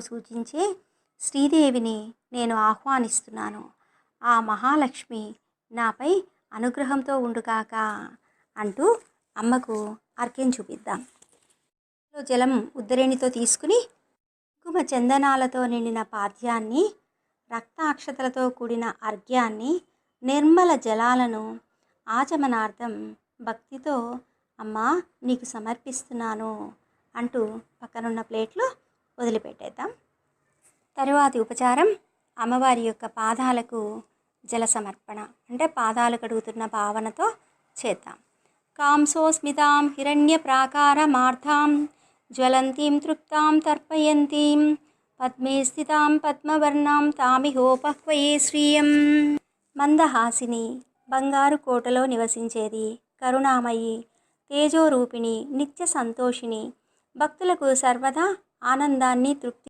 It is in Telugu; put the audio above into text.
సూచించే శ్రీదేవిని నేను ఆహ్వానిస్తున్నాను. ఆ మహాలక్ష్మి నాపై అనుగ్రహంతో ఉండుగాక అంటూ అమ్మకు అర్ఘ్యం చూపిద్దాం. జలం ఉద్దరేణితో తీసుకుని కుంకుమ చందనాలతో నిండిన పాద్యాన్ని, రక్తాక్షతలతో కూడిన అర్ఘ్యాన్ని, నిర్మల జలాలను ఆచమనార్థం భక్తితో అమ్మా నీకు సమర్పిస్తున్నాను అంటూ పక్కనున్న ప్లేట్లో వదిలిపెట్టేద్దాం. తరువాతి ఉపచారం అమ్మవారి యొక్క పాదాలకు జల సమర్పణ, అంటే పాదాలు కడుగుతున్న భావనతో చేద్దాం. కాంసోస్మితాం హిరణ్య ప్రాకారమార్థాం జ్వలంతీం తృప్తాం తర్పయంతీం పద్మే స్థితాం పద్మవర్ణాం తామిహోపహ్వయే శ్రియం. మందహాసిని, బంగారు కోటలో నివసించేది, కరుణామయి, తేజోరూపిణి, నిత్య సంతోషిణి, భక్తులకు సర్వదా ఆనందాన్ని తృప్తి